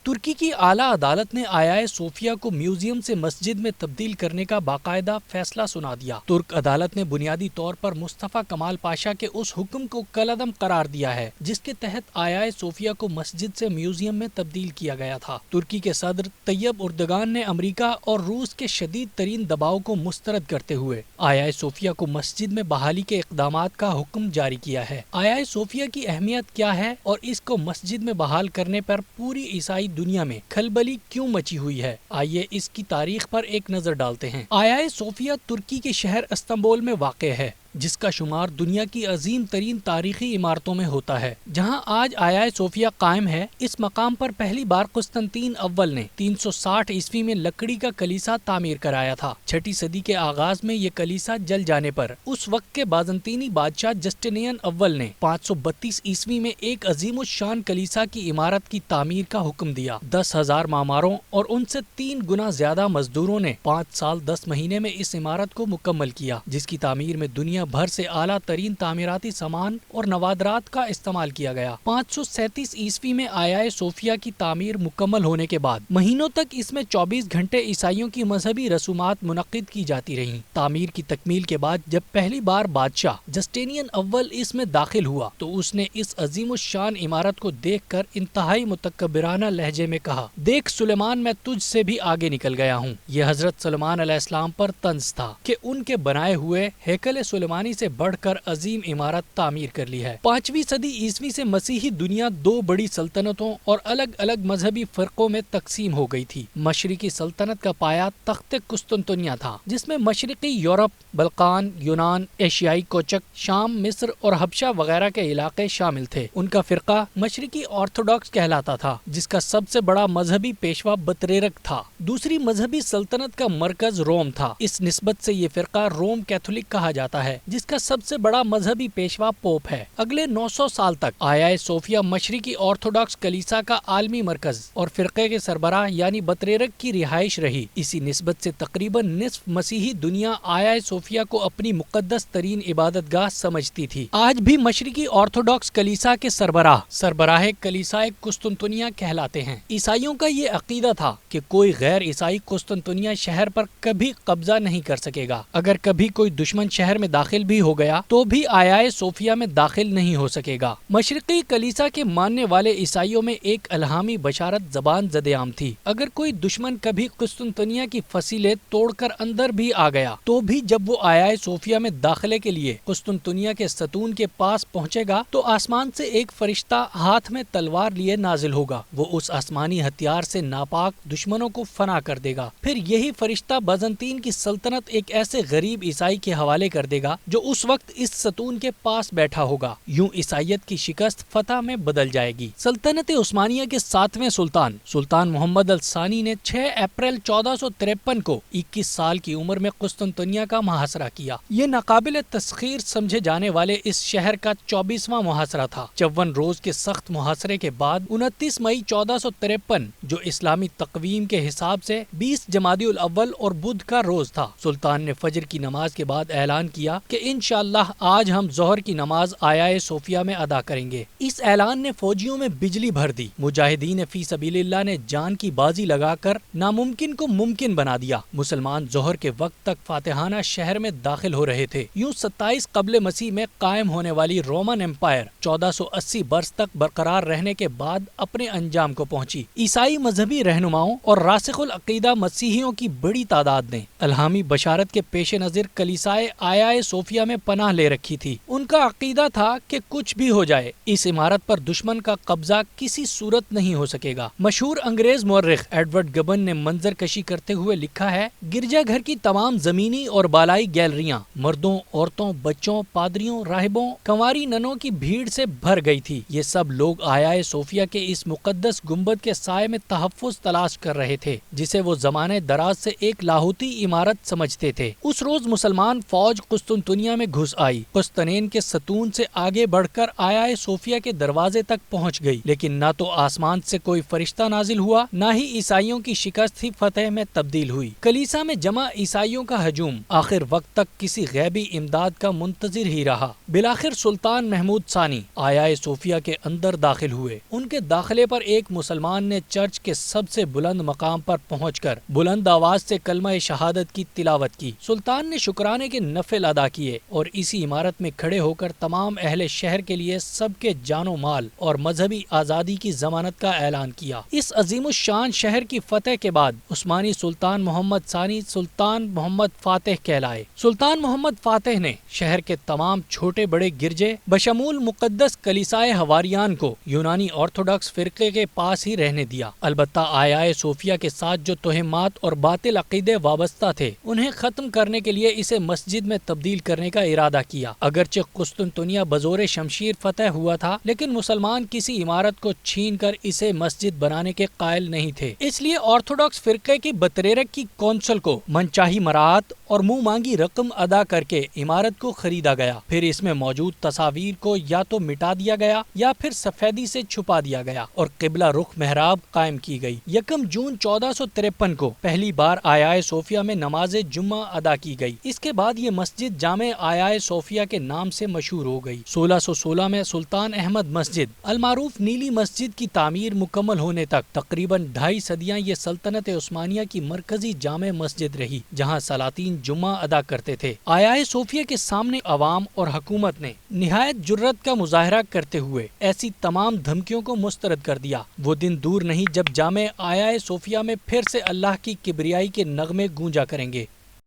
ترکی کی اعلیٰ عدالت نے آیا صوفیہ کو میوزیم سے مسجد میں تبدیل کرنے کا باقاعدہ فیصلہ سنا دیا۔ ترک عدالت نے بنیادی طور پر مصطفیٰ کمال پاشا کے اس حکم کو کالعدم قرار دیا ہے جس کے تحت آیا صوفیہ کو مسجد سے میوزیم میں تبدیل کیا گیا تھا۔ ترکی کے صدر طیب اردگان نے امریکہ اور روس کے شدید ترین دباؤ کو مسترد کرتے ہوئے آیا صوفیہ کو مسجد میں بحالی کے اقدامات کا حکم جاری کیا ہے۔ آیا صوفیہ کی اہمیت کیا ہے اور اس کو مسجد میں بحال کرنے پر پوری عیسائی دنیا میں کھلبلی کیوں مچی ہوئی ہے، آئیے اس کی تاریخ پر ایک نظر ڈالتے ہیں۔ آیا صوفیہ ترکی کے شہر استنبول میں واقع ہے جس کا شمار دنیا کی عظیم ترین تاریخی عمارتوں میں ہوتا ہے۔ جہاں آج آیا صوفیہ قائم ہے، اس مقام پر پہلی بار قسطنطین اول نے 360 عیسوی میں لکڑی کا کلیسا تعمیر کرایا تھا۔ 6 صدی کے آغاز میں یہ کلیسا جل جانے پر اس وقت کے بازنطینی بادشاہ جسٹینین اول نے 532 عیسوی میں ایک عظیم الشان کلیسا کی عمارت کی تعمیر کا حکم دیا۔ 10,000 معماروں اور ان سے 3 گنا زیادہ مزدوروں نے 5 سال 10 مہینے میں اس عمارت کو مکمل کیا، جس کی تعمیر میں دنیا بھر سے اعلیٰ ترین تعمیراتی سامان اور نوادرات کا استعمال کیا گیا۔ 537 عیسوی میں آیا صوفیہ کی تعمیر مکمل ہونے کے بعد مہینوں تک اس میں 24 گھنٹے عیسائیوں کی مذہبی رسومات منعقد کی جاتی رہیں۔ تعمیر کی تکمیل کے بعد جب پہلی بار بادشاہ جسٹینین اول اس میں داخل ہوا تو اس نے اس عظیم الشان عمارت کو دیکھ کر انتہائی متکبرانہ لہجے میں کہا، دیکھ سلیمان، میں تجھ سے بھی آگے نکل گیا ہوں۔ یہ حضرت سلیمان علیہ السلام پر طنز تھا کہ ان کے بنائے ہوئے ہیکل سلیمانی سے بڑھ کر عظیم عمارت تعمیر کر لی ہے۔ 5ویں صدی عیسوی سے مسیحی دنیا 2 بڑی سلطنتوں اور الگ الگ مذہبی فرقوں میں تقسیم ہو گئی تھی۔ مشرقی سلطنت کا پایا تخت قسطنطنیہ تھا جس میں مشرقی یورپ، بلقان، یونان، ایشیائی کوچک، شام، مصر اور حبشہ وغیرہ کے علاقے شامل تھے۔ ان کا فرقہ مشرقی آرتھوڈاکس کہلاتا تھا جس کا سب سے بڑا مذہبی پیشوا بطریرک تھا۔ دوسری مذہبی سلطنت کا مرکز روم تھا۔ اس نسبت سے یہ فرقہ روم کیتھولک کہا جاتا ہے جس کا سب سے بڑا مذہبی پیشوا پوپ ہے۔ اگلے 900 سال تک آیا صوفیہ مشرقی آرتھوڈاکس کلیسا کا عالمی مرکز اور فرقے کے سربراہ یعنی بطریرک کی رہائش رہی۔ اسی نسبت سے تقریباً نصف مسیحی دنیا آیا صوفیہ کو اپنی مقدس ترین عبادت گاہ سمجھتی تھی۔ آج بھی مشرقی آرتھوڈاکس کلیسا کے سربراہ کلیسائے قسطنطنیہ کہلاتے ہیں۔ عیسائیوں کا یہ عقیدہ تھا کہ کوئی غیر عیسائی قسطنطنیہ شہر پر کبھی قبضہ نہیں کر سکے گا۔ اگر کبھی کوئی دشمن شہر میں داخل بھی ہو گیا تو بھی آیا صوفیہ میں داخل نہیں ہو سکے گا۔ مشرقی کلیسا کے ماننے والے عیسائیوں میں ایک الہامی بشارت زبان زد عام تھی۔ اگر کوئی دشمن کبھی قسطنطنیہ کی فصیلیں توڑ کر اندر بھی آ گیا تو بھی جب وہ آیا صوفیہ میں داخلے کے لیے قسطنطنیہ کے ستون کے پاس پہنچے گا تو آسمان سے ایک فرشتہ ہاتھ میں تلوار لیے نازل ہوگا۔ وہ اس آسمانی ہتھیار سے ناپاک دشمنوں کو فنا کر دے گا۔ پھر یہی فرشتہ بازنطین کی سلطنت ایک ایسے غریب عیسائی کے حوالے کر دے گا جو اس وقت اس ستون کے پاس بیٹھا ہوگا۔ یوں عیسائیت کی شکست فتح میں بدل جائے گی۔ سلطنت عثمانیہ کے 7ویں سلطان محمد الثانی نے 6 اپریل 1453 کو 21 سال کی عمر میں قسطنطنیہ کا محاصرہ کیا۔ یہ ناقابل تسخیر سمجھے جانے والے اس شہر کا 24واں محاصرہ تھا۔ 54 روز کے سخت محاصرے کے بعد 29 مئی 1453 جو اسلامی تقویم کے حساب سے 20 جمادی الاول اور بدھ کا روز تھا، سلطان نے فجر کی نماز کے بعد اعلان کیا کہ انشاءاللہ آج ہم ظہر کی نماز آیا صوفیہ میں ادا کریں گے۔ اس اعلان نے فوجیوں میں بجلی بھر دی۔ مجاہدین فی سبیل اللہ نے جان کی بازی لگا کر ناممکن کو ممکن بنا دیا۔ مسلمان ظہر کے وقت تک فاتحانہ شہر میں داخل ہو رہے تھے۔ یوں 27 قبل مسیح میں قائم ہونے والی رومن امپائر 1480 برس تک برقرار رہنے کے بعد اپنے انجام کو پہنچی۔ عیسائی مذہبی رہنماؤں اور راسخ العقیدہ مسیحیوں کی بڑی تعداد نے الہامی بشارت کے پیش نظر کلیسائے آیا صوفیہ میں پناہ لے رکھی تھی۔ ان کا عقیدہ تھا کہ کچھ بھی ہو جائے اس عمارت پر دشمن کا قبضہ کسی صورت نہیں ہو سکے گا۔ مشہور انگریز مورخ ایڈورڈ گبن نے منظر کشی کرتے ہوئے لکھا ہے، گرجا گھر کی تمام زمینی اور بالائی گیلریاں مردوں، عورتوں، بچوں، پادریوں، راہبوں، کنواری ننوں کی بھیڑ سے بھر گئی تھی۔ یہ سب لوگ آیا صوفیہ کے اس مقدس گنبد کے سائے میں تحفظ تلاش کر رہے تھے جسے وہ زمانے دراز سے ایک لاہوتی عمارت سمجھتے تھے۔ اس روز مسلمان فوج قسطنطنیہ میں گھس آئی، قسطنطین کے ستون سے آگے بڑھ کر آیا صوفیہ کے دروازے تک پہنچ گئی، لیکن نہ تو آسمان سے کوئی فرشتہ نازل ہوا، نہ ہی عیسائیوں کی شکست ہی فتح میں تبدیل ہوئی۔ کلیسا میں جمع عیسائیوں کا ہجوم آخر وقت تک کسی غیبی امداد کا منتظر ہی رہا۔ بالآخر سلطان محمود ثانی آیا صوفیہ کے اندر داخل ہوئے۔ ان کے داخلے پر ایک مسلمان نے چرچ کے سب سے بلند مقام پر پہنچ کر بلند آواز سے کلمہ شہادت کی تلاوت کی۔ سلطان نے شکرانے کے نفل ادا کیے اور اسی عمارت میں کھڑے ہو کر تمام اہل شہر کے لیے سب کے جان و مال اور مذہبی آزادی کی ضمانت کا اعلان کیا۔ اس عظیم الشان شہر کی فتح کے بعد عثمانی سلطان محمد ثانی سلطان محمد فاتح کہلائے۔ سلطان محمد فاتح نے شہر کے تمام چھوٹے بڑے گرجے بشمول مقدس کلیسائے حواریان کو یونانی آرتھوڈاکس فرقے کے پاس ہی رہنے دیا۔ البتہ آیا صوفیہ کے ساتھ جو توہمات اور باطل عقیدے وابستہ تھے انہیں ختم کرنے کے لیے اسے مسجد میں تبدیل کرنے کا ارادہ کیا۔ اگرچہ قسطنطنیہ بزور شمشیر فتح ہوا تھا لیکن مسلمان کسی عمارت کو چھین کر اسے مسجد بنانے کے قائل نہیں تھے، اس لیے آرتھوڈاکس فرقے کی بطریرک کی کونسل کو منچاہی مراعات اور منہ مانگی رقم ادا کر کے عمارت کو خریدا گیا۔ پھر اس میں موجود تصاویر کو یا تو مٹا دیا گیا یا پھر سفیدی سے چھپا دیا گیا اور قبلہ رخ محراب قائم کی گئی۔ 1 جون 1453 کو پہلی بار آیا صوفیہ میں نماز جمعہ ادا کی گئی۔ اس کے بعد یہ مسجد جامع آیا صوفیہ کے نام سے مشہور ہو گئی۔ 1616 میں سلطان احمد مسجد المعروف نیلی مسجد کی تعمیر مکمل ہونے تک تقریباً 2.5 صدیاں یہ سلطنت عثمانیہ کی مرکزی جامع مسجد رہی جہاں سلاطین جمعہ ادا کرتے تھے۔ آیا صوفیہ کے سامنے عوام اور حکومت نے نہایت جرات کا مظاہرہ کرتے ہوئے ایسی تمام دھمکیوں کو مسترد کر دیا۔ وہ دن دور نہیں جب جامع آیا صوفیہ میں پھر سے اللہ کی کبریائی کے نغمے گونجا کریں گے۔